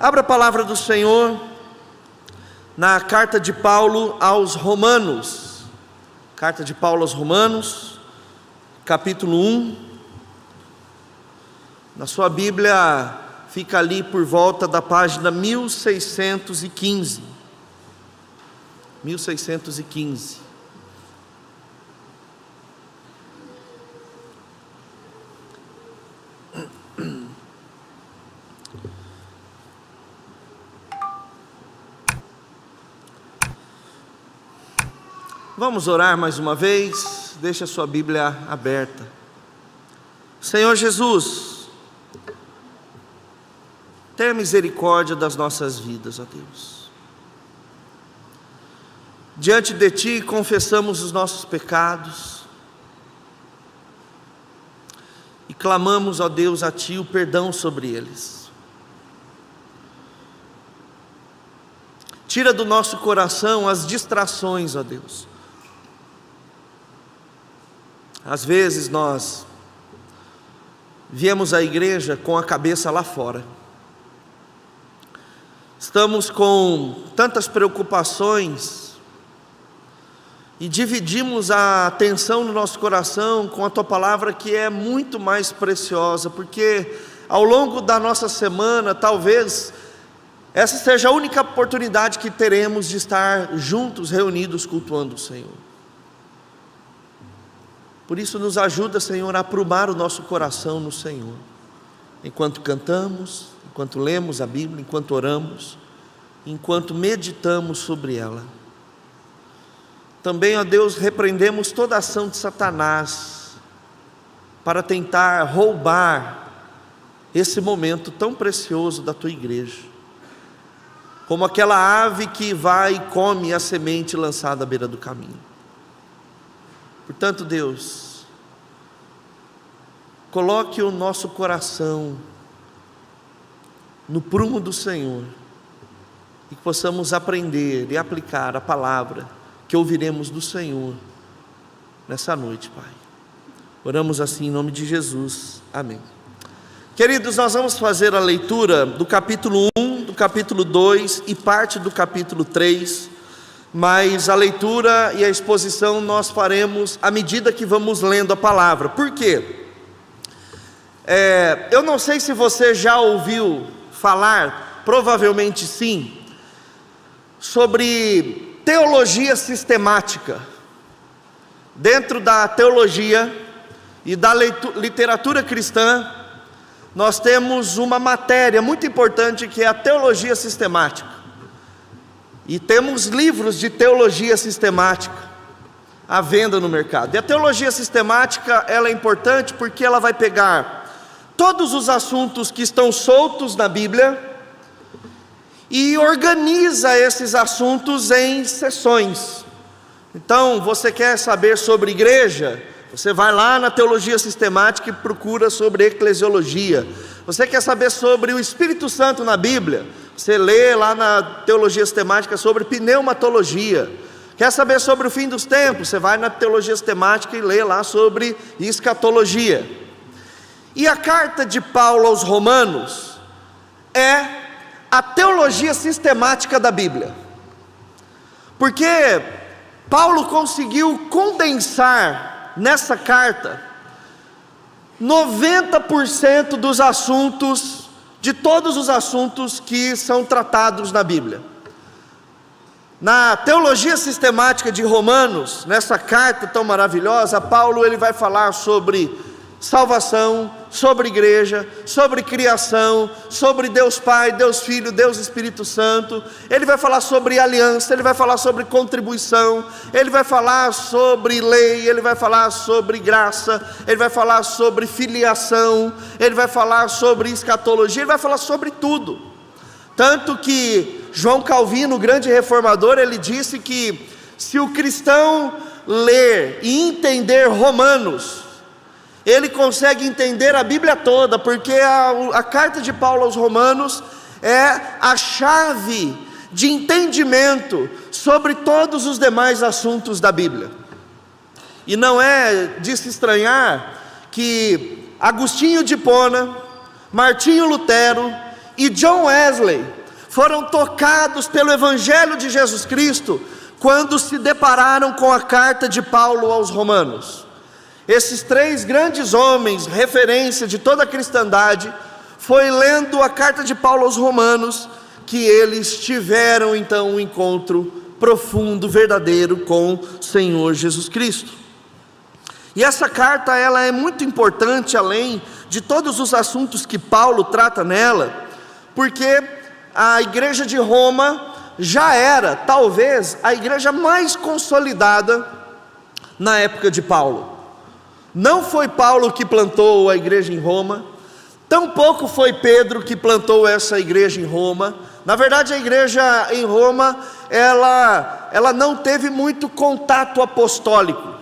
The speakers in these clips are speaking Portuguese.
Abra a palavra do Senhor na carta de Paulo aos Romanos. Carta de Paulo aos Romanos, capítulo 1. Na sua Bíblia, fica ali por volta da página 1615. 1615. Vamos orar mais uma vez. Deixa a sua Bíblia aberta. Senhor Jesus, tenha misericórdia das nossas vidas, ó Deus. Diante de Ti confessamos os nossos pecados e clamamos, ó Deus, a Ti o perdão sobre eles. Tira do nosso coração as distrações, ó Deus. Às vezes nós viemos à igreja com a cabeça lá fora. Estamos com tantas preocupações e dividimos a atenção no nosso coração com a Tua palavra, que é muito mais preciosa, porque ao longo da nossa semana, talvez essa seja a única oportunidade que teremos de estar juntos, reunidos, cultuando o Senhor. Por isso nos ajuda, Senhor, a aprumar o nosso coração no Senhor, enquanto cantamos, enquanto lemos a Bíblia, enquanto oramos, enquanto meditamos sobre ela. Também, ó Deus, repreendemos toda ação de Satanás para tentar roubar esse momento tão precioso da Tua igreja, como aquela ave que vai e come a semente lançada à beira do caminho. Portanto, Deus, coloque o nosso coração no prumo do Senhor e que possamos aprender e aplicar a palavra que ouviremos do Senhor nessa noite, Pai. Oramos assim em nome de Jesus, amém. Queridos, nós vamos fazer a leitura do capítulo 1, do capítulo 2 e parte do capítulo 3, mas a leitura e a exposição nós faremos à medida que vamos lendo a palavra. Por quê? Eu não sei se você já ouviu falar, provavelmente sim, sobre teologia sistemática. Dentro da teologia e da literatura cristã, nós temos uma matéria muito importante que é a teologia sistemática. E temos livros de teologia sistemática à venda no mercado. E a teologia sistemática, ela é importante porque ela vai pegar todos os assuntos que estão soltos na Bíblia e organiza esses assuntos em seções. Então, você quer saber sobre igreja? Você vai lá na teologia sistemática e procura sobre eclesiologia. Você quer saber sobre o Espírito Santo na Bíblia? Você lê lá na teologia sistemática sobre pneumatologia. Quer saber sobre o fim dos tempos? Você vai na teologia sistemática e lê lá sobre escatologia. E a carta de Paulo aos Romanos é a teologia sistemática da Bíblia. Porque Paulo conseguiu condensar nessa carta 90% dos assuntos, de todos os assuntos que são tratados na Bíblia. Na teologia sistemática de Romanos, nessa carta tão maravilhosa, Paulo ele vai falar sobre salvação, sobre igreja, sobre criação, sobre Deus Pai, Deus Filho, Deus Espírito Santo. Ele vai falar sobre aliança, ele vai falar sobre contribuição, ele vai falar sobre lei, ele vai falar sobre graça, ele vai falar sobre filiação, ele vai falar sobre escatologia, ele vai falar sobre tudo. Tanto que João Calvino, o grande reformador, ele disse que se o cristão ler e entender Romanos, ele consegue entender a Bíblia toda, porque a carta de Paulo aos Romanos é a chave de entendimento sobre todos os demais assuntos da Bíblia. E não é de se estranhar que Agostinho de Hipona, Martinho Lutero e John Wesley foram tocados pelo Evangelho de Jesus Cristo quando se depararam com a carta de Paulo aos Romanos. Esses três grandes homens, referência de toda a cristandade, foi lendo a carta de Paulo aos Romanos que eles tiveram então um encontro profundo, verdadeiro com o Senhor Jesus Cristo. E essa carta, ela é muito importante, além de todos os assuntos que Paulo trata nela, porque a igreja de Roma já era, talvez, a igreja mais consolidada na época de Paulo. Não foi Paulo que plantou a igreja em Roma, tampouco foi Pedro que plantou essa igreja em Roma. Na verdade, a igreja em Roma, ela não teve muito contato apostólico.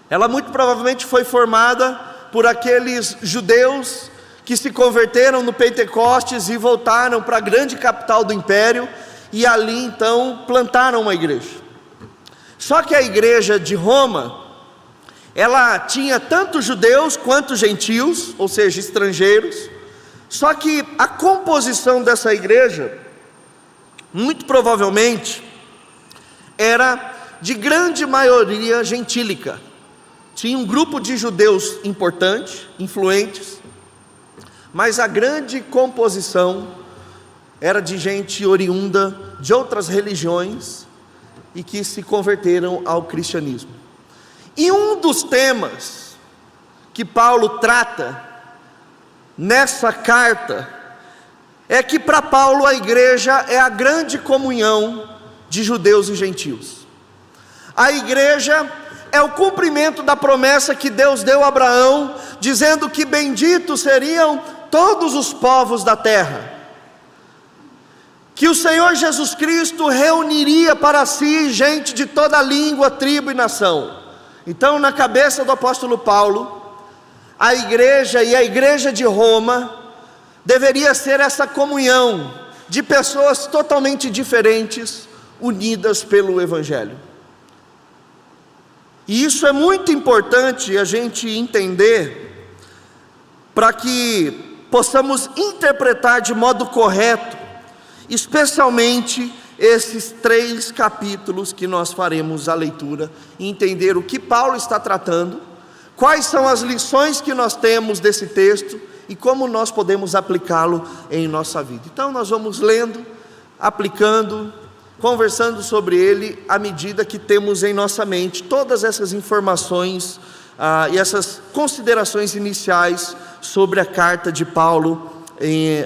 Ela muito provavelmente foi formada por aqueles judeus que se converteram no Pentecostes e voltaram para a grande capital do império, e ali então plantaram uma igreja. Só que a igreja de Roma, ela tinha tanto judeus quanto gentios, ou seja, estrangeiros. Só que a composição dessa igreja, muito provavelmente, era de grande maioria gentílica. Tinha um grupo de judeus importante, influentes, mas a grande composição era de gente oriunda de outras religiões e que se converteram ao cristianismo. E um dos temas que Paulo trata nessa carta é que para Paulo a igreja é a grande comunhão de judeus e gentios. A igreja é o cumprimento da promessa que Deus deu a Abraão, dizendo que benditos seriam todos os povos da terra, que o Senhor Jesus Cristo reuniria para si gente de toda língua, tribo e nação. Então, na cabeça do apóstolo Paulo, a igreja e a igreja de Roma deveria ser essa comunhão de pessoas totalmente diferentes, unidas pelo Evangelho. E isso é muito importante a gente entender, para que possamos interpretar de modo correto, especialmente esses 3 capítulos que nós faremos a leitura, e entender o que Paulo está tratando, quais são as lições que nós temos desse texto e como nós podemos aplicá-lo em nossa vida. Então nós vamos lendo, aplicando, conversando sobre ele à medida que temos em nossa mente todas essas informações e essas considerações iniciais sobre a carta de Paulo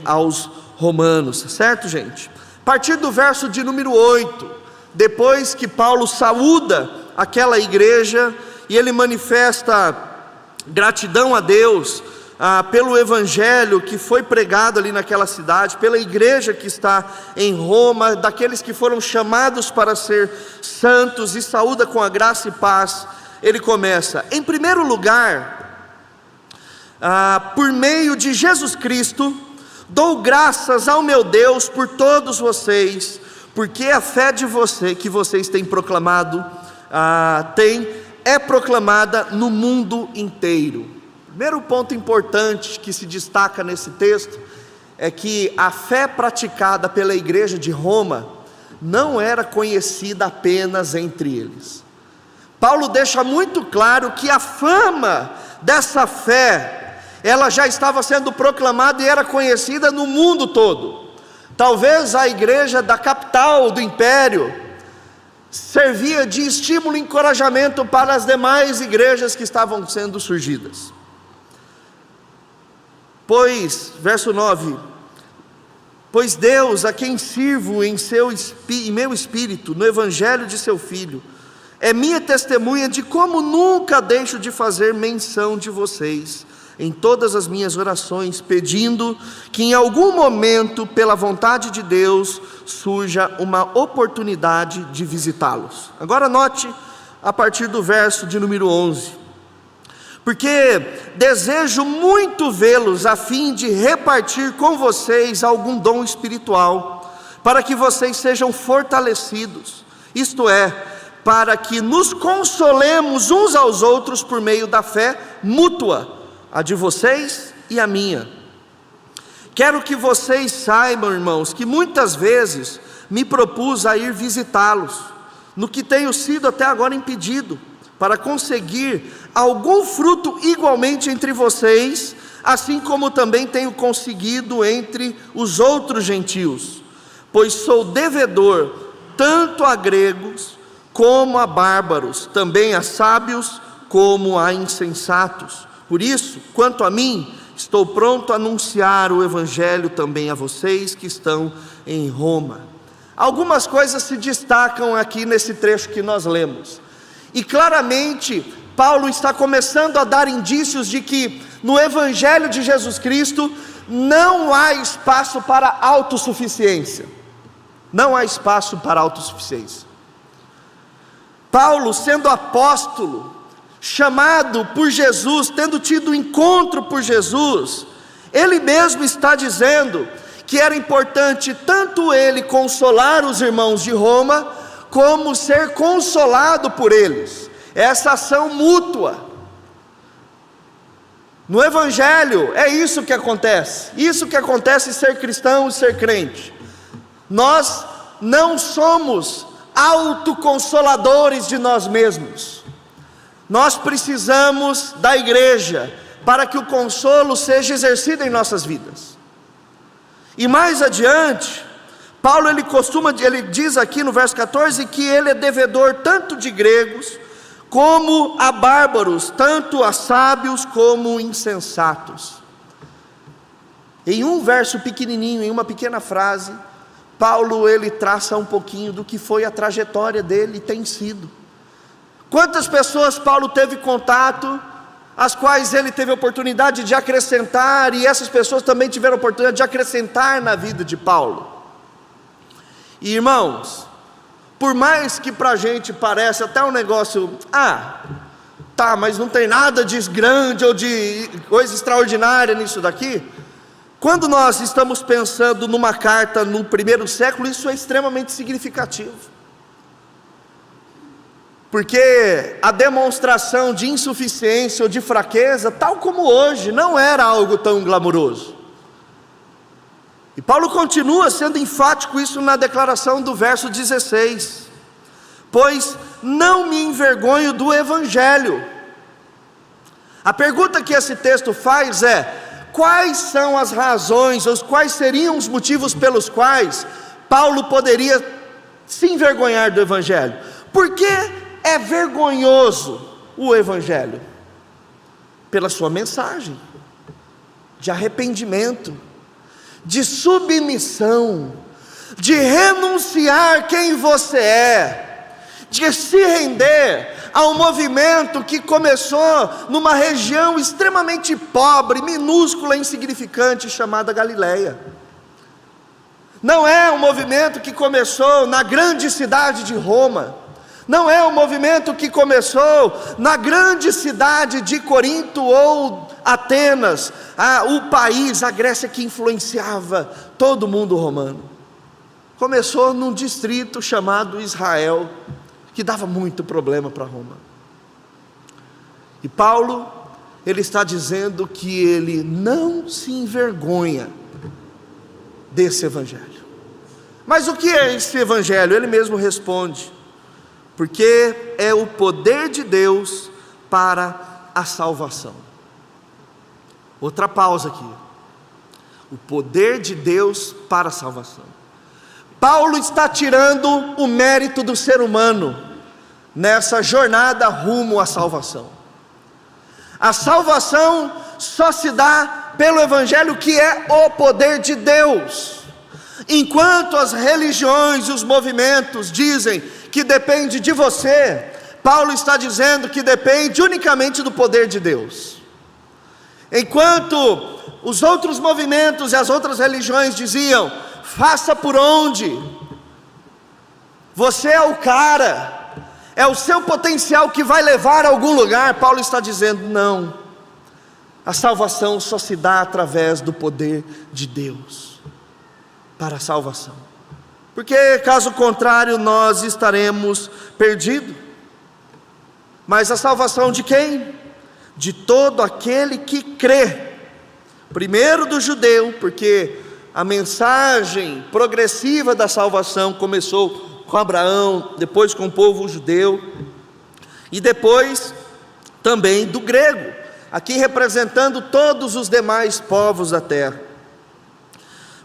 aos Romanos, certo, gente? A partir do verso de número 8, depois que Paulo saúda aquela igreja e ele manifesta gratidão a Deus pelo evangelho que foi pregado ali naquela cidade, pela igreja que está em Roma, daqueles que foram chamados para ser santos, e saúda com a graça e paz, ele começa: em primeiro lugar, por meio de Jesus Cristo, dou graças ao meu Deus por todos vocês, porque a fé de que vocês têm proclamado, é proclamada no mundo inteiro. Primeiro ponto importante que se destaca nesse texto é que a fé praticada pela igreja de Roma não era conhecida apenas entre eles. Paulo deixa muito claro que a fama dessa fé, ela já estava sendo proclamada e era conhecida no mundo todo. Talvez a igreja da capital do império servia de estímulo e encorajamento para as demais igrejas que estavam sendo surgidas. Verso 9: pois Deus, a quem sirvo em meu espírito, no evangelho de seu Filho, é minha testemunha de como nunca deixo de fazer menção de vocês em todas as minhas orações, pedindo que em algum momento, pela vontade de Deus, surja uma oportunidade de visitá-los. Agora note a partir do verso de número 11: porque desejo muito vê-los, a fim de repartir com vocês algum dom espiritual, para que vocês sejam fortalecidos, isto é, para que nos consolemos uns aos outros por meio da fé mútua, a de vocês e a minha. Quero que vocês saibam, irmãos, que muitas vezes me propus a ir visitá-los, no que tenho sido até agora impedido, para conseguir algum fruto igualmente entre vocês, assim como também tenho conseguido entre os outros gentios, pois sou devedor tanto a gregos como a bárbaros, também a sábios como a insensatos. Por isso, quanto a mim, estou pronto a anunciar o evangelho também a vocês que estão em Roma. Algumas coisas se destacam aqui nesse trecho que nós lemos, e claramente Paulo está começando a dar indícios de que no evangelho de Jesus Cristo não há espaço para autossuficiência. Não há espaço para autossuficiência. Paulo, sendo apóstolo, chamado por Jesus, tendo tido encontro por Jesus, ele mesmo está dizendo que era importante tanto ele consolar os irmãos de Roma, como ser consolado por eles, essa ação mútua. No Evangelho é isso que acontece ser cristão e ser crente. Nós não somos autoconsoladores de nós mesmos, nós precisamos da igreja, para que o consolo seja exercido em nossas vidas. E mais adiante, Paulo ele diz aqui no verso 14, que ele é devedor tanto de gregos, como a bárbaros, tanto a sábios como insensatos. Em um verso pequenininho, em uma pequena frase, Paulo ele traça um pouquinho do que foi a trajetória dele e tem sido. Quantas pessoas Paulo teve contato, as quais ele teve a oportunidade de acrescentar, e essas pessoas também tiveram a oportunidade de acrescentar na vida de Paulo. E irmãos, por mais que para a gente pareça até um negócio, mas não tem nada de grande ou de coisa extraordinária nisso daqui, quando nós estamos pensando numa carta no primeiro século, isso é extremamente significativo, porque a demonstração de insuficiência ou de fraqueza, tal como hoje, não era algo tão glamouroso. E Paulo continua sendo enfático isso na declaração do verso 16: pois não me envergonho do evangelho. A pergunta que esse texto faz é: quais são as razões, ou quais seriam os motivos pelos quais Paulo poderia se envergonhar do evangelho? Por que é vergonhoso o evangelho? Pela sua mensagem de arrependimento, de submissão, de renunciar quem você é, de se render a um movimento que começou numa região extremamente pobre, minúscula, insignificante, chamada Galileia. Não é um movimento que começou na grande cidade de Roma, não é um movimento que começou na grande cidade de Corinto ou Atenas, o país, a Grécia que influenciava todo o mundo romano. Começou num distrito chamado Israel, que dava muito problema para Roma. E Paulo, ele está dizendo que ele não se envergonha desse evangelho. Mas o que é esse evangelho? Ele mesmo responde: porque é o poder de Deus para a salvação. Outra pausa aqui. O poder de Deus para a salvação. Paulo está tirando o mérito do ser humano nessa jornada rumo à salvação. A salvação só se dá pelo evangelho, que é o poder de Deus. Enquanto as religiões e os movimentos dizem que depende de você, Paulo está dizendo que depende unicamente do poder de Deus. Enquanto os outros movimentos e as outras religiões diziam: faça por onde, você é o cara, é o seu potencial que vai levar a algum lugar, Paulo está dizendo: não, a salvação só se dá através do poder de Deus para a salvação, porque caso contrário nós estaremos perdidos. Mas a salvação de quem? De todo aquele que crê, Primeiro do judeu, porque a mensagem progressiva da salvação começou com Abraão, depois com o povo judeu, e depois também do grego, aqui representando todos os demais povos da terra.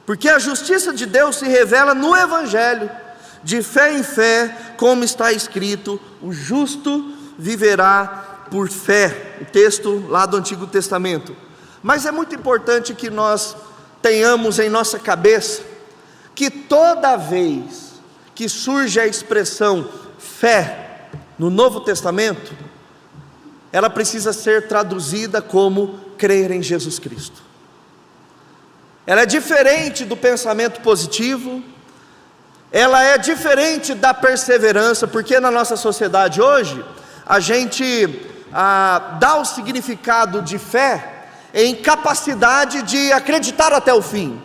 Porque a justiça de Deus se revela no Evangelho, de fé em fé, como está escrito: o justo viverá por fé. O texto lá do Antigo Testamento. Mas é muito importante que nós tenhamos em nossa cabeça que toda vez que surge a expressão fé no Novo Testamento, ela precisa ser traduzida como crer em Jesus Cristo. Ela é diferente do pensamento positivo, ela é diferente da perseverança, porque na nossa sociedade hoje, a gente dá o significado de fé em capacidade de acreditar até o fim,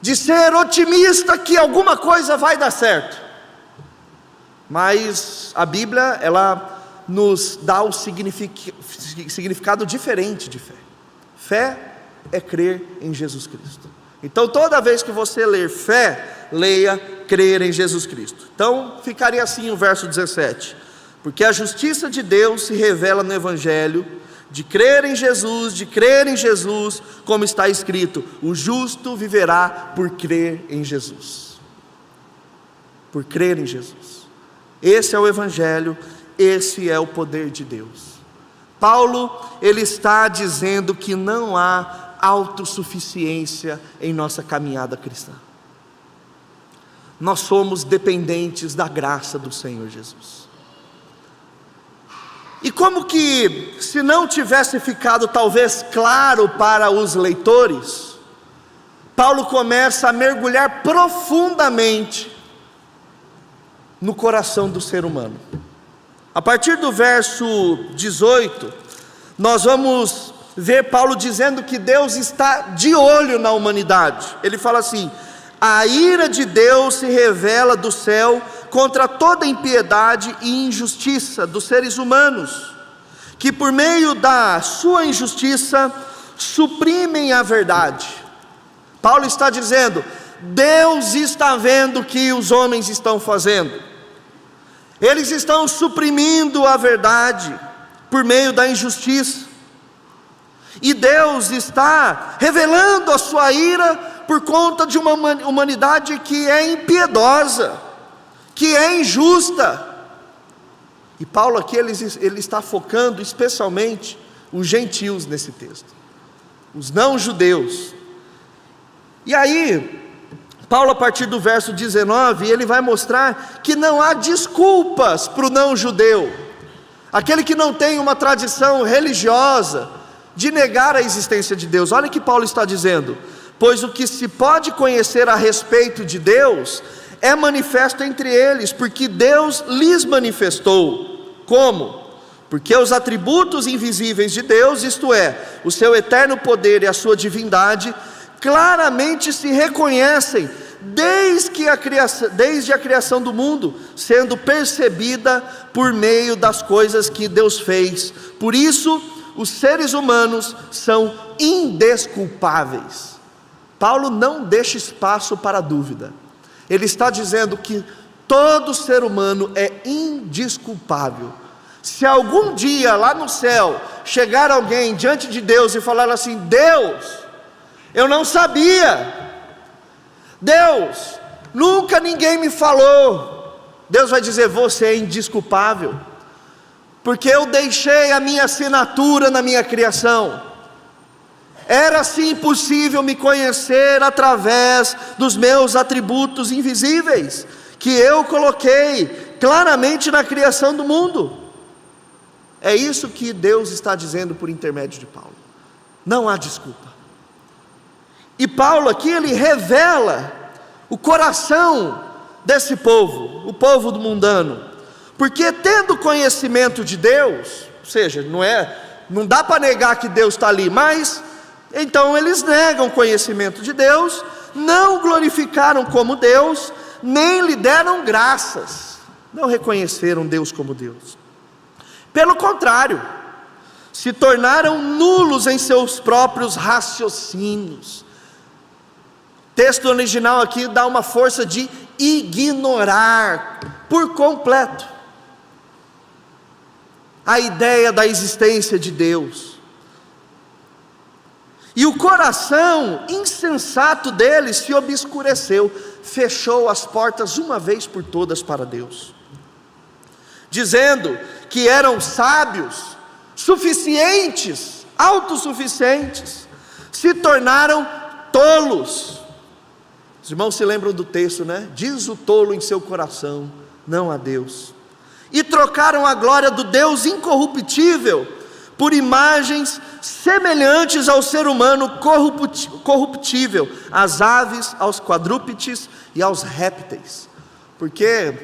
de ser otimista que alguma coisa vai dar certo. Mas a Bíblia, ela nos dá o significado diferente de fé. Fé é crer em Jesus Cristo. Então toda vez que você ler fé, leia crer em Jesus Cristo. Então ficaria assim o verso 17: porque a justiça de Deus se revela no Evangelho, de crer em Jesus, como está escrito: o justo viverá por crer em Jesus. Por crer em Jesus. Esse é o Evangelho, esse é o poder de Deus. Paulo, ele está dizendo que não há autossuficiência em nossa caminhada cristã. Nós somos dependentes da graça do Senhor Jesus. E como que, se não tivesse ficado talvez claro para os leitores, Paulo começa a mergulhar profundamente no coração do ser humano. A partir do verso 18, nós vamos ver Paulo dizendo que Deus está de olho na humanidade. Ele fala assim: a ira de Deus se revela do céu contra toda impiedade e injustiça dos seres humanos, que por meio da sua injustiça suprimem a verdade. Paulo está dizendo: Deus está vendo o que os homens estão fazendo, eles estão suprimindo a verdade por meio da injustiça, e Deus está revelando a sua ira por conta de uma humanidade que é impiedosa, que é injusta. E Paulo aqui ele está focando especialmente os gentios nesse texto, os não judeus. E aí Paulo, a partir do verso 19, ele vai mostrar que não há desculpas para o não judeu, aquele que não tem uma tradição religiosa, de negar a existência de Deus. Olha o que Paulo está dizendo: pois o que se pode conhecer a respeito de Deus é manifesto entre eles, porque Deus lhes manifestou. Como? Porque os atributos invisíveis de Deus, isto é, o seu eterno poder e a sua divindade, claramente se reconhecem desde a criação do mundo, sendo percebida por meio das coisas que Deus fez. Por isso, os seres humanos são indesculpáveis. Paulo não deixa espaço para dúvida. Ele está dizendo que todo ser humano é indesculpável. Se algum dia lá no céu chegar alguém diante de Deus e falar assim: Deus, eu não sabia, Deus, nunca ninguém me falou, Deus vai dizer: você é indesculpável, porque eu deixei a minha assinatura na minha criação. Era assim possível me conhecer através dos meus atributos invisíveis, que eu coloquei claramente na criação do mundo. É isso que Deus está dizendo por intermédio de Paulo. Não há desculpa. E Paulo aqui, ele revela o coração desse povo, o povo do mundano, porque tendo conhecimento de Deus, ou seja, não dá para negar que Deus está ali, mas então eles negam o conhecimento de Deus, não glorificaram como Deus, nem lhe deram graças, não reconheceram Deus como Deus. Pelo contrário, se tornaram nulos em seus próprios raciocínios. O texto original aqui dá uma força de ignorar por completo a ideia da existência de Deus. E o coração insensato deles se obscureceu, fechou as portas uma vez por todas para Deus, dizendo que eram sábios, suficientes, autossuficientes, se tornaram tolos. Os irmãos se lembram do texto, né? Diz o tolo em seu coração, não a Deus. E trocaram a glória do Deus incorruptível por imagens semelhantes ao ser humano corruptível, às aves, aos quadrúpedes e aos répteis. Porque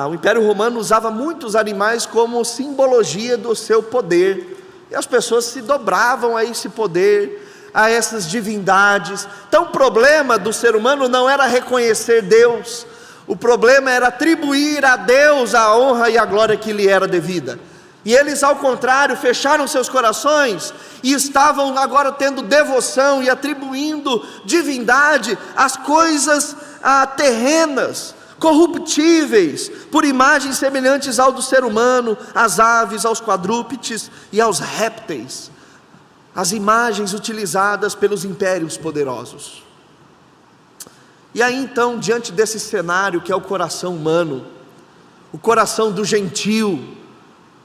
o Império Romano usava muitos animais como simbologia do seu poder, e as pessoas se dobravam a esse poder, a essas divindades. Então o problema do ser humano não era reconhecer Deus, o problema era atribuir a Deus a honra e a glória que lhe era devida. E eles, ao contrário, fecharam seus corações e estavam agora tendo devoção e atribuindo divindade às coisas terrenas, corruptíveis, por imagens semelhantes ao do ser humano, às aves, aos quadrúpedes e aos répteis, as imagens utilizadas pelos impérios poderosos. E aí então, diante desse cenário que é o coração humano, o coração do gentio,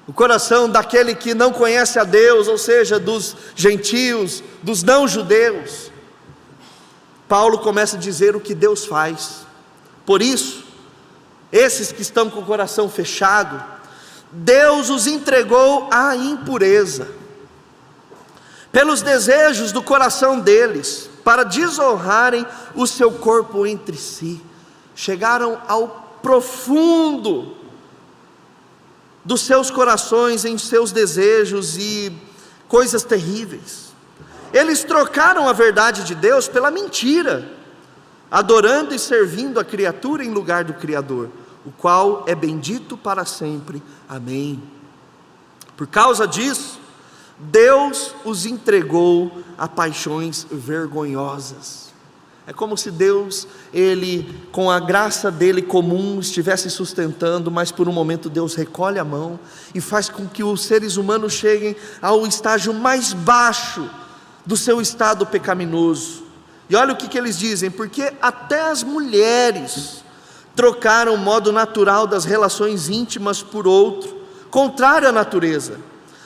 o coração daquele que não conhece a Deus, ou seja, dos gentios, dos não judeus, Paulo começa a dizer o que Deus faz. Por isso, esses que estão com o coração fechado, Deus os entregou à impureza, pelos desejos do coração deles, para desonrarem o seu corpo entre si. Chegaram ao profundo dos seus corações, em seus desejos e coisas terríveis. Eles trocaram a verdade de Deus pela mentira, adorando e servindo a criatura em lugar do Criador, o qual é bendito para sempre. Amém. Por causa disso, Deus os entregou a paixões vergonhosas. É como se Deus, Ele, com a graça dEle comum, estivesse sustentando, mas por um momento Deus recolhe a mão e faz com que os seres humanos cheguem ao estágio mais baixo do seu estado pecaminoso. E olha o que eles dizem: porque até as mulheres trocaram o modo natural das relações íntimas por outro, contrário à natureza.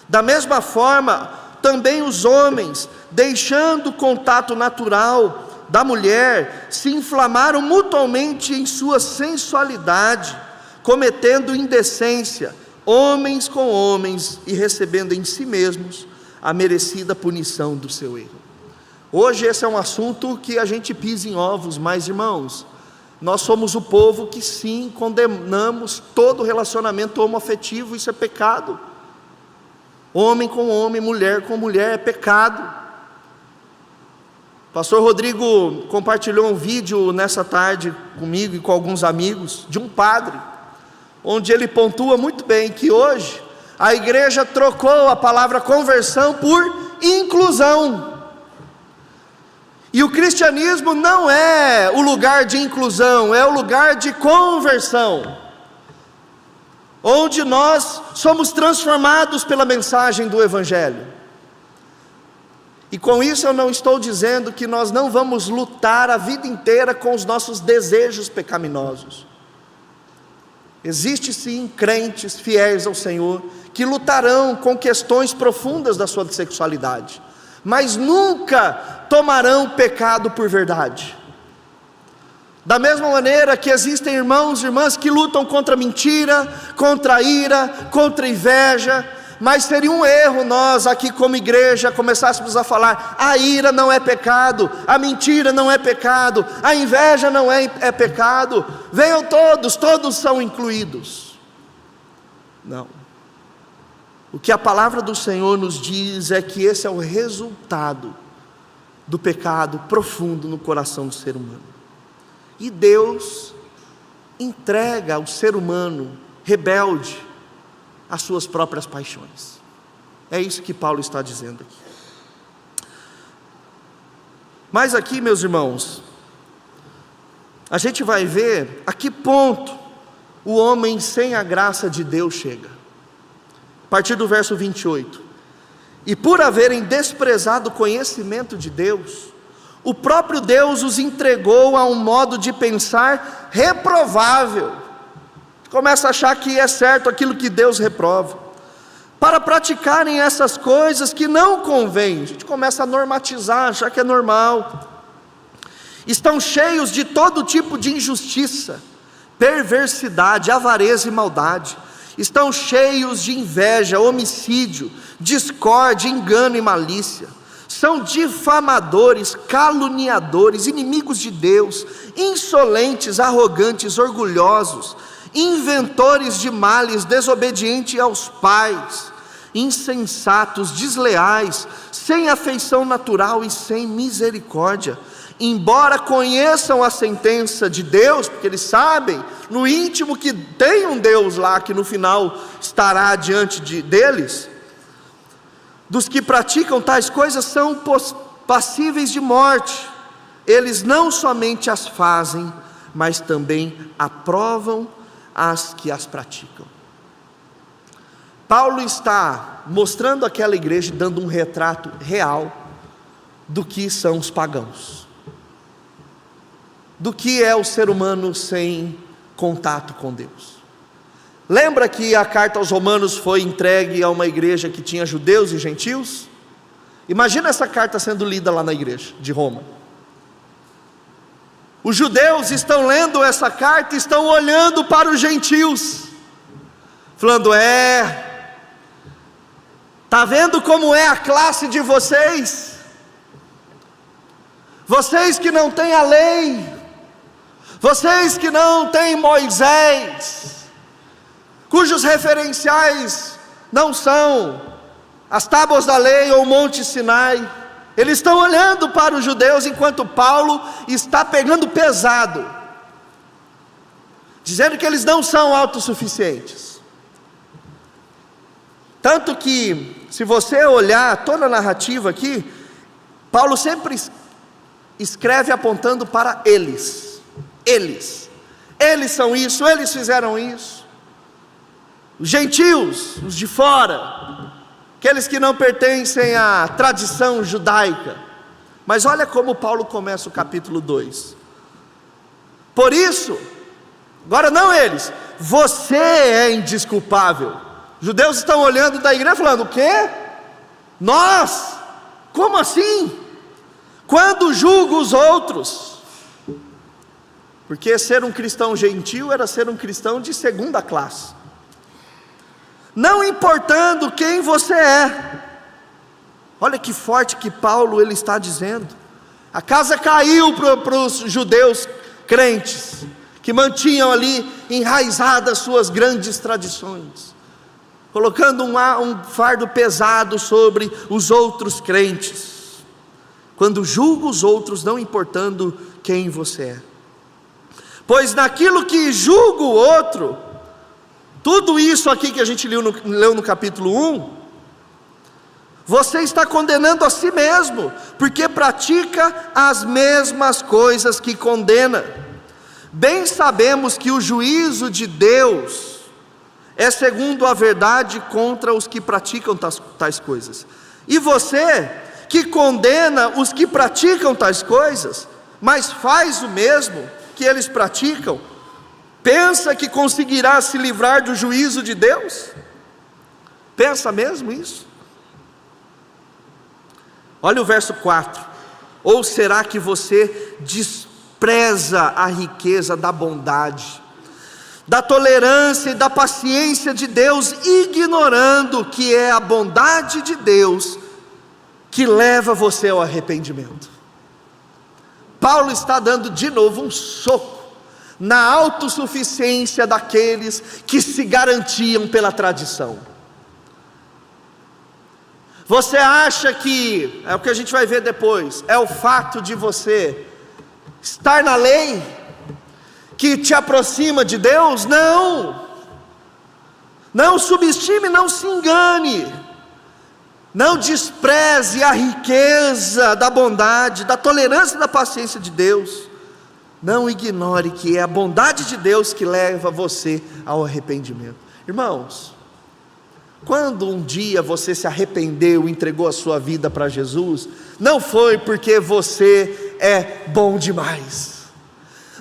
Da mesma forma, também os homens, deixando o contato natural da mulher, se inflamaram mutuamente em sua sensualidade, cometendo indecência, homens com homens, e recebendo em si mesmos a merecida punição do seu erro. Hoje esse é um assunto que a gente pisa em ovos, mas irmãos, nós somos o povo que sim, condenamos todo relacionamento homoafetivo. Isso é pecado. Homem com homem, mulher com mulher é pecado. Pastor Rodrigo compartilhou um vídeo nessa tarde comigo e com alguns amigos, de um padre, onde ele pontua muito bem que hoje a igreja trocou a palavra conversão por inclusão. E o cristianismo não é o lugar de inclusão, é o lugar de conversão, onde nós somos transformados pela mensagem do Evangelho. E com isso eu não estou dizendo que nós não vamos lutar a vida inteira com os nossos desejos pecaminosos. Existe sim crentes fiéis ao Senhor, que lutarão com questões profundas da sua sexualidade, mas nunca tomarão pecado por verdade. Da mesma maneira que existem irmãos e irmãs que lutam contra a mentira, contra a ira, contra a inveja, mas seria um erro nós aqui como igreja começássemos a falar: a ira não é pecado, a mentira não é pecado, a inveja não é pecado, venham todos são incluídos. Não. O que a palavra do Senhor nos diz é que esse é o resultado do pecado profundo no coração do ser humano. E Deus entrega ao ser humano rebelde às suas próprias paixões. É isso que Paulo está dizendo aqui. Mas aqui, meus irmãos, a gente vai ver a que ponto o homem sem a graça de Deus chega. A partir do verso 28. E por haverem desprezado o conhecimento de Deus, o próprio Deus os entregou a um modo de pensar reprovável. Começa a achar que é certo aquilo que Deus reprova, para praticarem essas coisas que não convém. A gente começa a normatizar, achar que é normal. Estão cheios de todo tipo de injustiça, perversidade, avareza e maldade. Estão cheios de inveja, homicídio, discórdia, engano e malícia. São difamadores, caluniadores, inimigos de Deus, insolentes, arrogantes, orgulhosos, inventores de males, desobedientes aos pais, insensatos, desleais, sem afeição natural e sem misericórdia. Embora conheçam a sentença de Deus, porque eles sabem no íntimo que tem um Deus lá que no final estará diante deles, dos que praticam tais coisas são passíveis de morte. Eles não somente as fazem, mas também aprovam as que as praticam. Paulo está mostrando àquela igreja, dando um retrato real do que são os pagãos, do que é o ser humano sem contato com Deus. Lembra que a carta aos Romanos foi entregue a uma igreja que tinha judeus e gentios? Imagina essa carta sendo lida lá na igreja de Roma. Os judeus estão lendo essa carta e estão olhando para os gentios, falando: está vendo como é a classe de vocês? Vocês que não têm a lei, vocês que não têm Moisés, cujos referenciais não são as tábuas da lei ou o Monte Sinai. Eles estão olhando para os judeus, enquanto Paulo está pegando pesado, dizendo que eles não são autossuficientes. Tanto que, se você olhar toda a narrativa aqui, Paulo sempre escreve apontando para eles. Eles são isso, eles fizeram isso. Os gentios, os de fora, aqueles que não pertencem à tradição judaica. Mas olha como Paulo começa o capítulo 2. Por isso, agora não eles, você é indesculpável. Os judeus estão olhando da igreja falando: o quê? Nós? Como assim? Quando julgo os outros? Porque ser um cristão gentil era ser um cristão de segunda classe, não importando quem você é. Olha que forte que Paulo ele está dizendo. A casa caiu para os judeus crentes, que mantinham ali enraizadas suas grandes tradições, colocando um fardo pesado sobre os outros crentes, quando julga os outros, não importando quem você é. Pois naquilo que julga o outro, tudo isso aqui que a gente leu no capítulo 1, você está condenando a si mesmo, porque pratica as mesmas coisas que condena. Bem sabemos que o juízo de Deus é segundo a verdade contra os que praticam tais coisas. E você, que condena os que praticam tais coisas, mas faz o mesmo que eles praticam, pensa que conseguirá se livrar do juízo de Deus? Pensa mesmo isso? Olha o verso 4. Ou será que você despreza a riqueza da bondade, da tolerância e da paciência de Deus, ignorando que é a bondade de Deus que leva você ao arrependimento? Paulo está dando de novo um soco na autossuficiência daqueles que se garantiam pela tradição. Você acha que, é o que a gente vai ver depois, é o fato de você estar na lei que te aproxima de Deus? Não subestime, não se engane. Não despreze a riqueza da bondade, da tolerância e da paciência de Deus. Não ignore que é a bondade de Deus que leva você ao arrependimento. Irmãos, quando um dia você se arrependeu e entregou a sua vida para Jesus, não foi porque você é bom demais,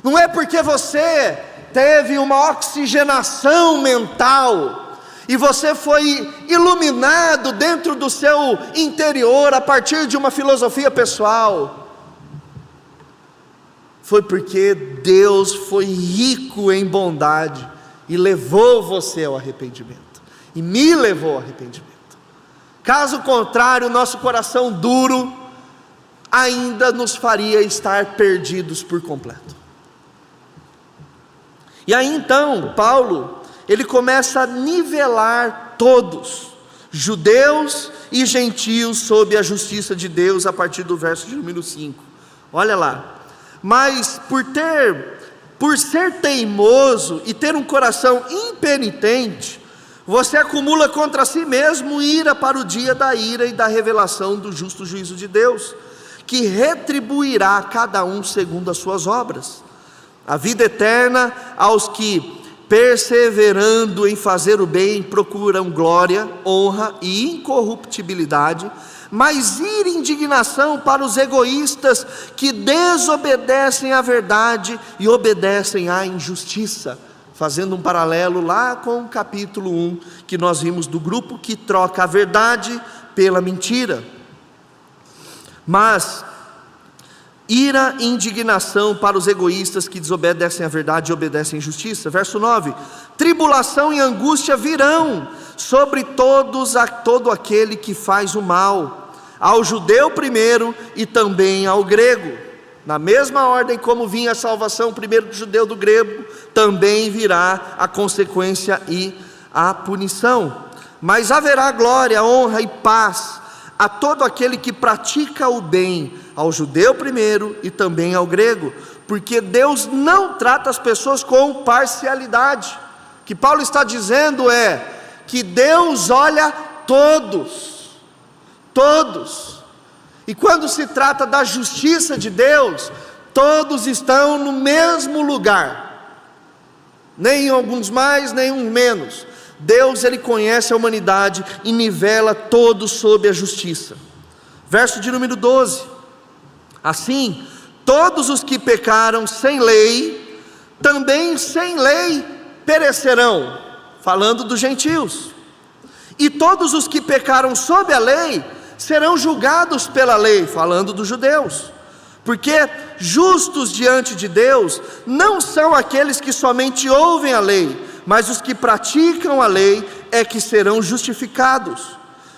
não é porque você teve uma oxigenação mental e você foi iluminado dentro do seu interior a partir de uma filosofia pessoal. Foi porque Deus foi rico em bondade e levou você ao arrependimento, e me levou ao arrependimento. Caso contrário, nosso coração duro ainda nos faria estar perdidos por completo. E aí então, Paulo, ele começa a nivelar todos, judeus e gentios, sob a justiça de Deus, a partir do verso de número 5. Olha lá. Mas por ser teimoso e ter um coração impenitente, você acumula contra si mesmo ira para o dia da ira e da revelação do justo juízo de Deus, que retribuirá a cada um segundo as suas obras. A vida eterna aos que, perseverando em fazer o bem, procuram glória, honra e incorruptibilidade, mas ira e indignação para os egoístas que desobedecem à verdade e obedecem à injustiça. Fazendo um paralelo lá com o capítulo 1, que nós vimos do grupo que troca a verdade pela mentira. Mas ira e indignação para os egoístas que desobedecem à verdade e obedecem à injustiça. Verso 9: tribulação e angústia virão sobre todo aquele que faz o mal, ao judeu primeiro e também ao grego. Na mesma ordem como vinha a salvação primeiro do judeu, do grego, também virá a consequência e a punição. Mas haverá glória, honra e paz a todo aquele que pratica o bem, ao judeu primeiro e também ao grego, porque Deus não trata as pessoas com parcialidade. O que Paulo está dizendo é que Deus olha todos, e quando se trata da justiça de Deus, todos estão no mesmo lugar, nem alguns mais, nem uns menos. Deus, ele conhece a humanidade e nivela todos sob a justiça. Verso de número 12: assim, todos os que pecaram sem lei, também sem lei perecerão, falando dos gentios. E todos os que pecaram sob a lei serão julgados pela lei, falando dos judeus. Porque justos diante de Deus não são aqueles que somente ouvem a lei, mas os que praticam a lei é que serão justificados.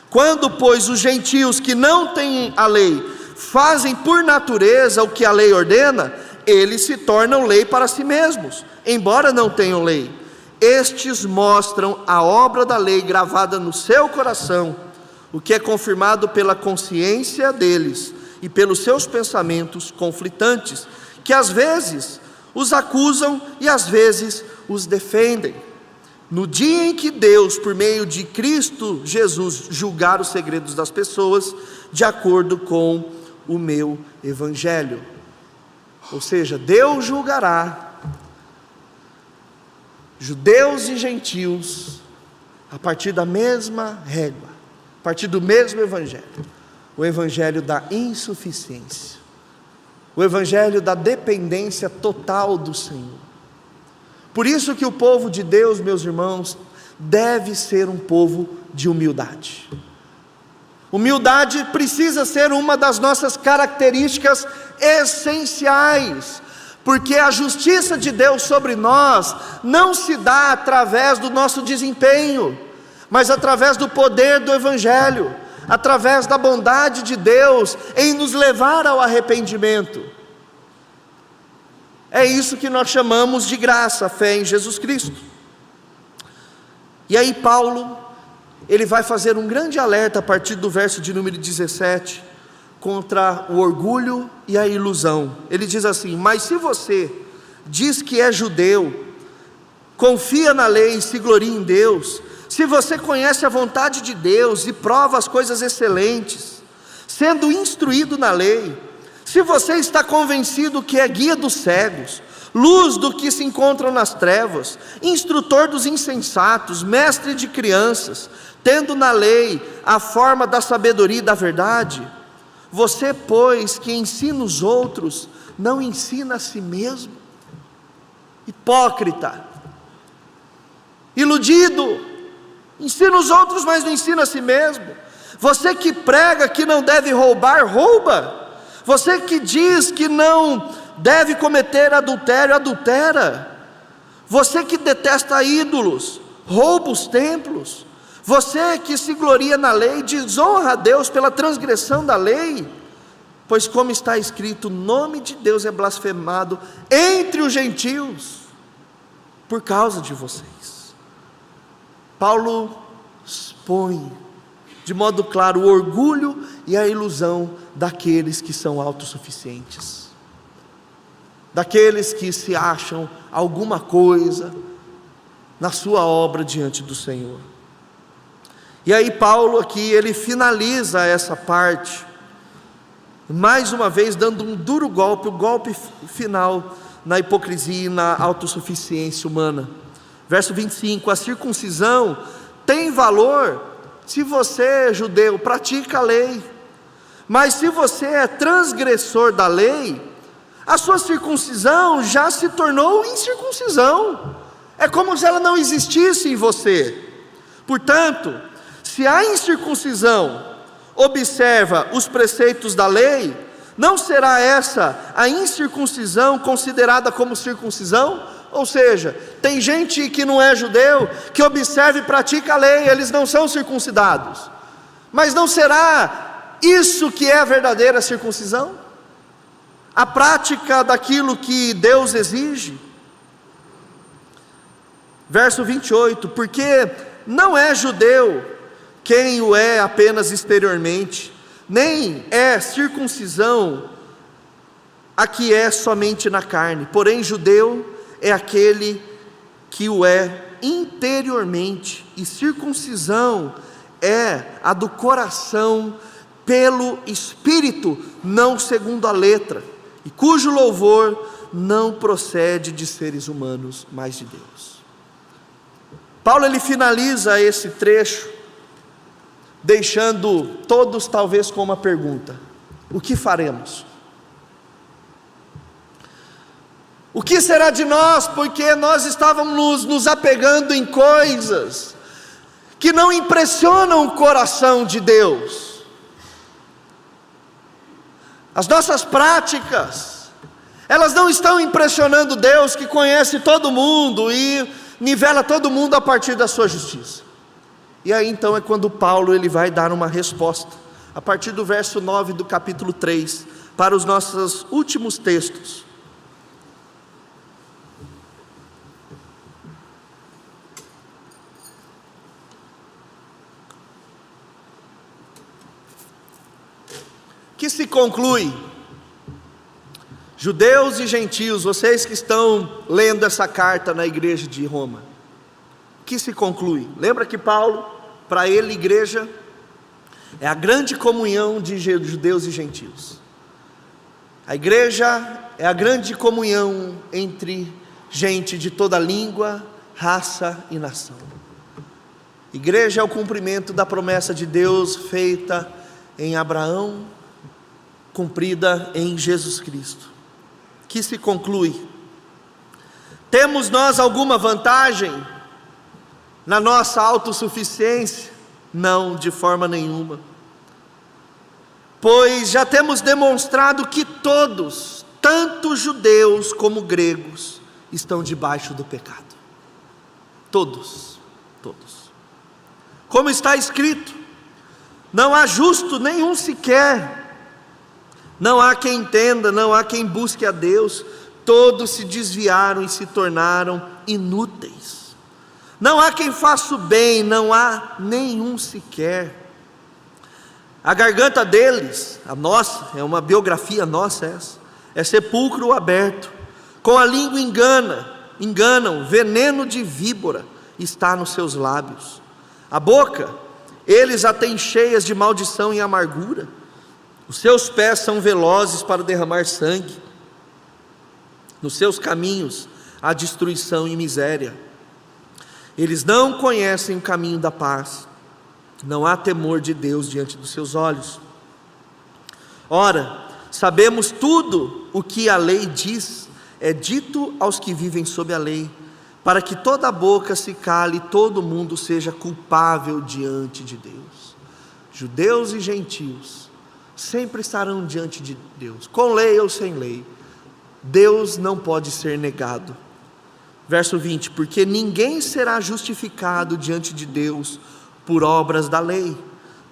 Quando, pois, os gentios que não têm a lei fazem por natureza o que a lei ordena, eles se tornam lei para si mesmos, embora não tenham lei. Estes mostram a obra da lei gravada no seu coração, o que é confirmado pela consciência deles e pelos seus pensamentos conflitantes, que às vezes os acusam e às vezes os defendem. No dia em que Deus, por meio de Cristo Jesus, julgar os segredos das pessoas, de acordo com o meu evangelho. Ou seja, Deus julgará judeus e gentios a partir da mesma régua, a partir do mesmo evangelho, o evangelho da insuficiência, o evangelho da dependência total do Senhor. Por isso que o povo de Deus, meus irmãos, deve ser um povo de humildade. Humildade precisa ser uma das nossas características essenciais, porque a justiça de Deus sobre nós não se dá através do nosso desempenho, mas através do poder do evangelho, através da bondade de Deus em nos levar ao arrependimento. É isso que nós chamamos de graça, a fé em Jesus Cristo. E aí Paulo, ele vai fazer um grande alerta a partir do verso de número 17, contra o orgulho e a ilusão. Ele diz assim: mas se você diz que é judeu, confia na lei e se gloria em Deus, se você conhece a vontade de Deus e prova as coisas excelentes, sendo instruído na lei, se você está convencido que é guia dos cegos, luz do que se encontram nas trevas, instrutor dos insensatos, mestre de crianças, tendo na lei a forma da sabedoria e da verdade, você, pois, que ensina os outros, não ensina a si mesmo? Hipócrita, iludido, ensina os outros, mas não ensina a si mesmo. Você que prega que não deve roubar, rouba. Você que diz que não deve cometer adultério, adultera. Você que detesta ídolos, rouba os templos. Você que se gloria na lei, desonra a Deus pela transgressão da lei. Pois como está escrito, o nome de Deus é blasfemado entre os gentios, por causa de vocês. Paulo expõe de modo claro o orgulho e a ilusão daqueles que são autossuficientes, daqueles que se acham alguma coisa na sua obra diante do Senhor. E aí Paulo aqui, ele finaliza essa parte, mais uma vez dando um duro golpe, o golpe final na hipocrisia e na autossuficiência humana. Verso 25, a circuncisão tem valor se você, judeu, pratica a lei, mas se você é transgressor da lei, a sua circuncisão já se tornou incircuncisão, é como se ela não existisse em você. Portanto, se a incircuncisão observa os preceitos da lei, não será essa a incircuncisão considerada como circuncisão? Ou seja, tem gente que não é judeu, que observa e pratica a lei, eles não são circuncidados, mas não será isso que é a verdadeira circuncisão? A prática daquilo que Deus exige? Verso 28, porque não é judeu quem o é apenas exteriormente, nem é circuncisão a que é somente na carne, porém judeu é aquele que o é interiormente, e circuncisão é a do coração pelo Espírito, não segundo a letra, e cujo louvor não procede de seres humanos, mas de Deus. Paulo ele finaliza esse trecho deixando todos talvez com uma pergunta: o que faremos? O que será de nós? Porque nós estávamos nos apegando em coisas que não impressionam o coração de Deus. As nossas práticas, elas não estão impressionando Deus, que conhece todo mundo e nivela todo mundo a partir da sua justiça. E aí então é quando Paulo ele vai dar uma resposta, a partir do verso 9 do capítulo 3, para os nossos últimos textos. Que se conclui, judeus e gentios, vocês que estão lendo essa carta na igreja de Roma, que se conclui? Lembra que Paulo, para ele, igreja é a grande comunhão de judeus e gentios. A igreja é a grande comunhão entre gente de toda língua, raça e nação. Igreja é o cumprimento da promessa de Deus feita em Abraão, cumprida em Jesus Cristo. Que se conclui: temos nós alguma vantagem na nossa autossuficiência? Não, de forma nenhuma, pois já temos demonstrado que todos, tanto judeus como gregos, estão debaixo do pecado. Todos. Como está escrito: não há justo nenhum sequer, não há quem entenda, não há quem busque a Deus, todos se desviaram e se tornaram inúteis. Não há quem faça o bem, não há nenhum sequer. A garganta deles, a nossa, é uma biografia nossa essa, é sepulcro aberto, com a língua enganam, veneno de víbora está nos seus lábios. A boca, eles a têm cheias de maldição e amargura. Os seus pés são velozes para derramar sangue. Nos seus caminhos há destruição e miséria. Eles não conhecem o caminho da paz. Não há temor de Deus diante dos seus olhos. Ora, sabemos tudo o que a lei diz, é dito aos que vivem sob a lei, para que toda boca se cale e todo mundo seja culpável diante de Deus. Judeus e gentios sempre estarão diante de Deus, com lei ou sem lei. Deus não pode ser negado. Verso 20: porque ninguém será justificado diante de Deus por obras da lei,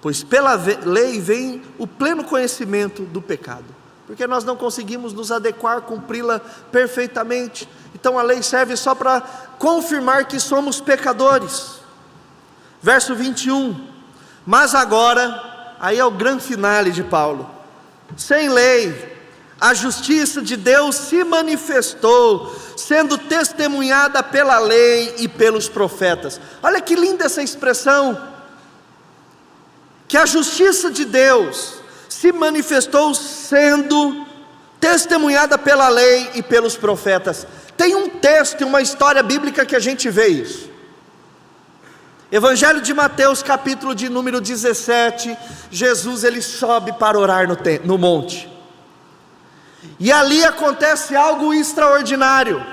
pois pela lei vem o pleno conhecimento do pecado, porque nós não conseguimos nos adequar, cumpri-la perfeitamente. Então a lei serve só para confirmar que somos pecadores. Verso 21: mas agora, aí é o grande finale de Paulo, sem lei, a justiça de Deus se manifestou, sendo testemunhada pela lei e pelos profetas. Olha que linda essa expressão, que a justiça de Deus se manifestou sendo testemunhada pela lei e pelos profetas. Tem um texto e uma história bíblica que a gente vê isso. Evangelho de Mateus, capítulo de número 17, Jesus ele sobe para orar no monte. E ali acontece algo extraordinário.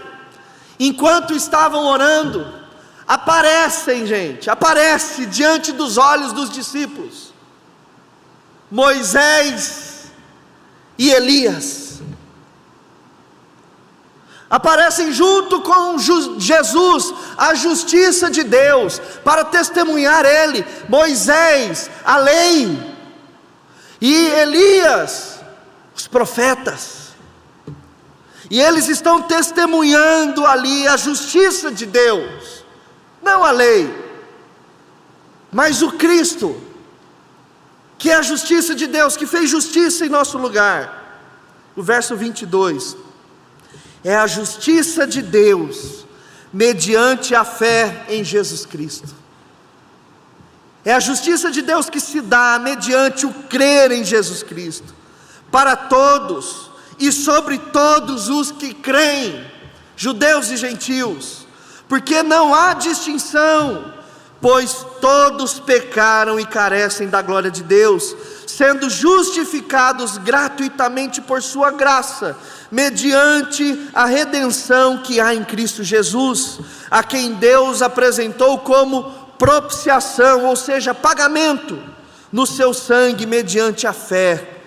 Enquanto estavam orando, aparece diante dos olhos dos discípulos, Moisés e Elias. Aparecem junto com Jesus, a justiça de Deus, para testemunhar ele. Moisés, a lei, e Elias, os profetas. E eles estão testemunhando ali a justiça de Deus, não a lei, mas o Cristo, que é a justiça de Deus, que fez justiça em nosso lugar. O verso 22, é a justiça de Deus, mediante a fé em Jesus Cristo. É a justiça de Deus que se dá mediante o crer em Jesus Cristo, para todos, e sobre todos os que creem, judeus e gentios, porque não há distinção, pois todos pecaram e carecem da glória de Deus, sendo justificados gratuitamente por sua graça, mediante a redenção que há em Cristo Jesus, a quem Deus apresentou como propiciação, ou seja, pagamento, no seu sangue mediante a fé.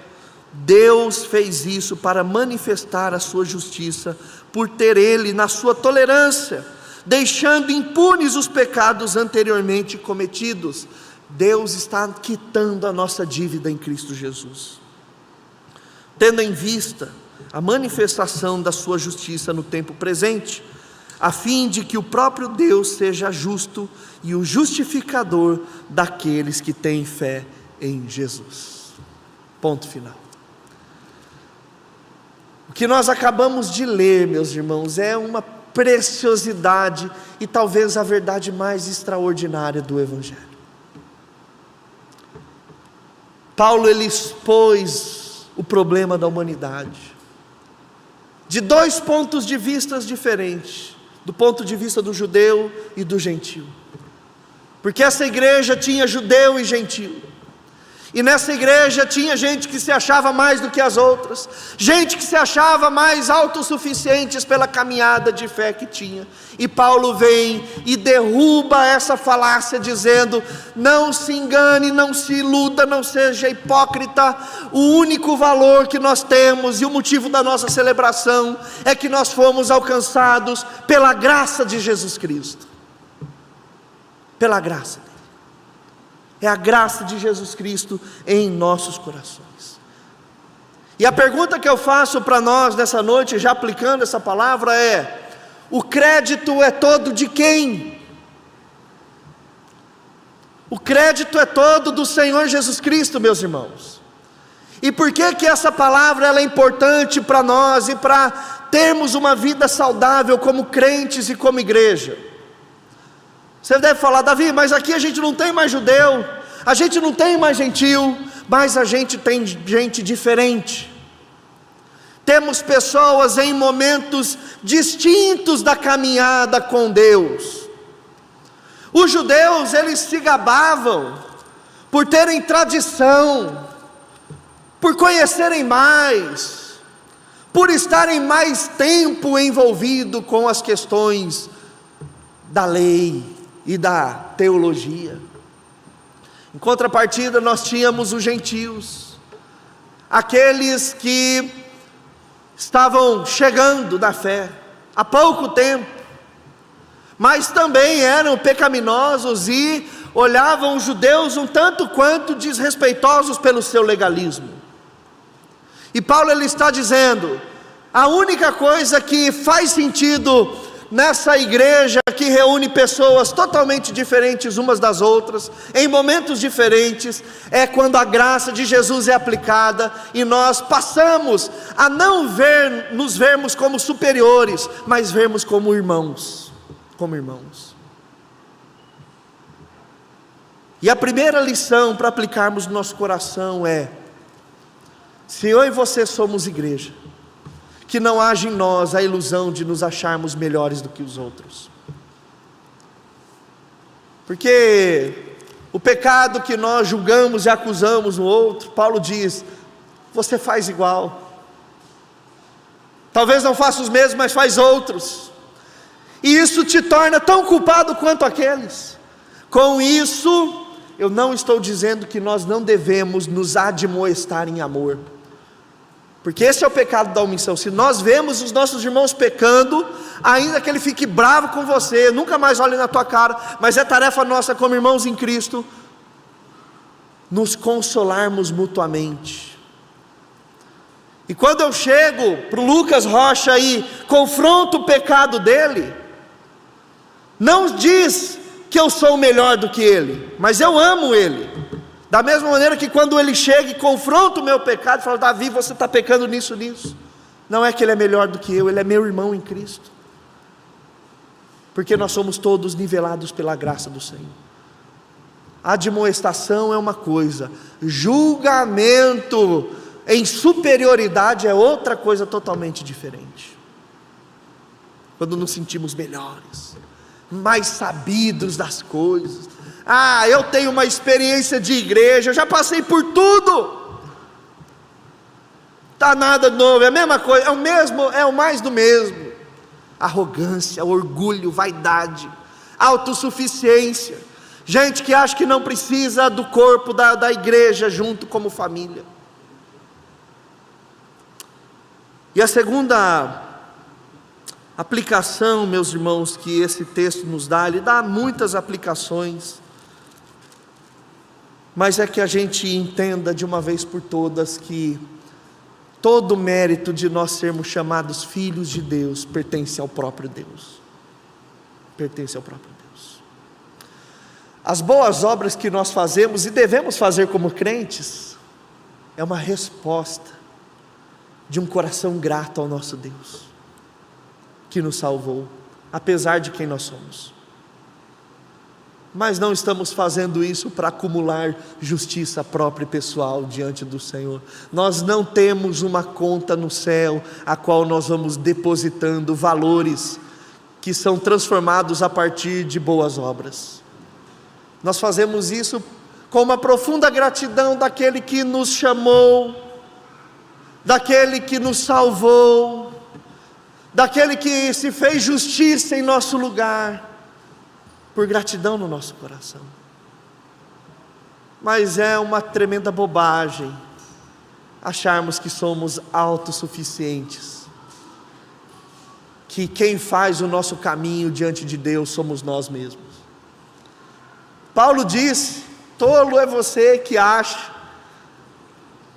Deus fez isso para manifestar a sua justiça, por ter ele na sua tolerância, deixando impunes os pecados anteriormente cometidos. Deus está quitando a nossa dívida em Cristo Jesus, tendo em vista a manifestação da sua justiça no tempo presente, a fim de que o próprio Deus seja justo e o justificador daqueles que têm fé em Jesus. Ponto final. O que nós acabamos de ler, meus irmãos, é uma preciosidade e talvez a verdade mais extraordinária do Evangelho. Paulo ele expôs o problema da humanidade de dois pontos de vista diferentes, do ponto de vista do judeu e do gentio, porque essa igreja tinha judeu e gentio, e nessa igreja tinha gente que se achava mais do que as outras, gente que se achava mais autossuficientes pela caminhada de fé que tinha. E Paulo vem e derruba essa falácia, dizendo: não se engane, não se iluda, não seja hipócrita. O único valor que nós temos e o motivo da nossa celebração é que nós fomos alcançados pela graça de Jesus Cristo, pela graça dele. É a graça de Jesus Cristo em nossos corações. E a pergunta que eu faço para nós nessa noite, já aplicando essa palavra, é: o crédito é todo de quem? O crédito é todo do Senhor Jesus Cristo, meus irmãos. E por que que essa palavra ela é importante para nós e para termos uma vida saudável como crentes e como igreja? Você deve falar: Davi, mas aqui a gente não tem mais judeu, a gente não tem mais gentil, mas a gente tem gente diferente. Temos pessoas em momentos distintos da caminhada com Deus. Os judeus, eles se gabavam por terem tradição, por conhecerem mais, por estarem mais tempo envolvido com as questões da lei e da teologia. Em contrapartida, nós tínhamos os gentios, aqueles que estavam chegando na fé há pouco tempo, mas também eram pecaminosos e olhavam os judeus um tanto quanto desrespeitosos pelo seu legalismo. E Paulo, ele está dizendo: a única coisa que faz sentido nessa igreja que reúne pessoas totalmente diferentes umas das outras, em momentos diferentes, é quando a graça de Jesus é aplicada e nós passamos a não nos vermos como superiores, mas vermos como irmãos, E a primeira lição para aplicarmos no nosso coração é: se eu e você somos igreja, que não haja em nós a ilusão de nos acharmos melhores do que os outros. Porque o pecado que nós julgamos e acusamos no outro, Paulo diz: você faz igual. Talvez não faça os mesmos, mas faz outros. E isso te torna tão culpado quanto aqueles. Com isso, eu não estou dizendo que nós não devemos nos admoestar em amor, porque esse é o pecado da omissão. Se nós vemos os nossos irmãos pecando, ainda que ele fique bravo com você, nunca mais olhe na tua cara, mas é tarefa nossa como irmãos em Cristo, nos consolarmos mutuamente. E quando eu chego para o Lucas Rocha e confronto o pecado dele, não diz que eu sou melhor do que ele, mas eu amo ele. Da mesma maneira que quando ele chega e confronta o meu pecado, fala: Davi, você está pecando nisso. Não é que ele é melhor do que eu, ele é meu irmão em Cristo. Porque nós somos todos nivelados pela graça do Senhor. Admoestação é uma coisa, julgamento em superioridade é outra coisa totalmente diferente. Quando nos sentimos melhores, mais sabidos das coisas. Eu tenho uma experiência de igreja, eu já passei por tudo. Tá nada novo, é a mesma coisa, é o mais do mesmo. Arrogância, orgulho, vaidade, autossuficiência, gente que acha que não precisa do corpo da igreja junto como família. E a segunda aplicação, meus irmãos, que esse texto nos dá, ele dá muitas aplicações, mas é que a gente entenda de uma vez por todas que todo o mérito de nós sermos chamados filhos de Deus pertence ao próprio Deus. Pertence ao próprio Deus. As boas obras que nós fazemos e devemos fazer como crentes é uma resposta de um coração grato ao nosso Deus, que nos salvou, apesar de quem nós somos. Mas não estamos fazendo isso para acumular justiça própria e pessoal diante do Senhor. Nós não temos uma conta no céu, a qual nós vamos depositando valores que são transformados a partir de boas obras. Nós fazemos isso com uma profunda gratidão daquele que nos chamou, daquele que nos salvou, daquele que se fez justiça em nosso lugar, por gratidão no nosso coração. Mas é uma tremenda bobagem acharmos que somos autossuficientes, que quem faz o nosso caminho diante de Deus somos nós mesmos. Paulo disse: tolo é você que acha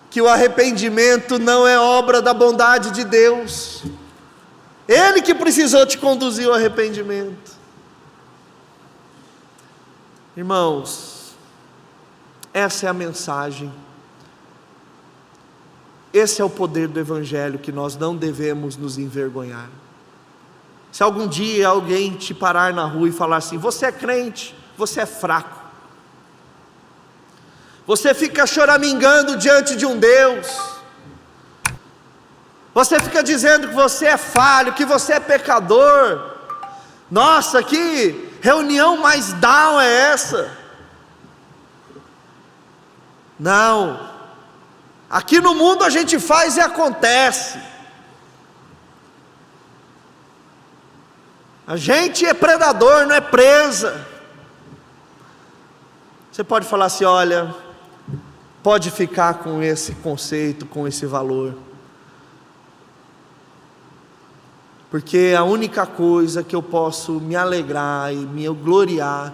que o arrependimento não é obra da bondade de Deus. Ele que precisou te conduzir ao arrependimento. Irmãos, essa é a mensagem, esse é o poder do Evangelho, que nós não devemos nos envergonhar. Se algum dia alguém te parar na rua e falar assim: você é crente, você é fraco, você fica choramingando diante de um Deus, você fica dizendo que você é falho, que você é pecador, nossa, que reunião mais down é essa? Não, aqui no mundo a gente faz e acontece. A gente é predador, não é presa. Você pode falar assim: olha, pode ficar com esse conceito, com esse valor, porque a única coisa que eu posso me alegrar e me gloriar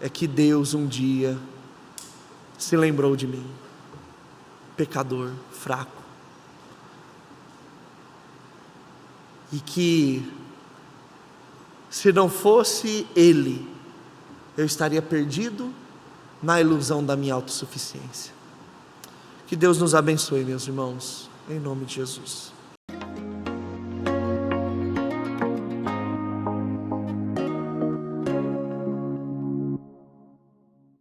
é que Deus um dia se lembrou de mim, pecador, fraco, e que se não fosse Ele, eu estaria perdido na ilusão da minha autossuficiência. Que Deus nos abençoe, meus irmãos, em nome de Jesus.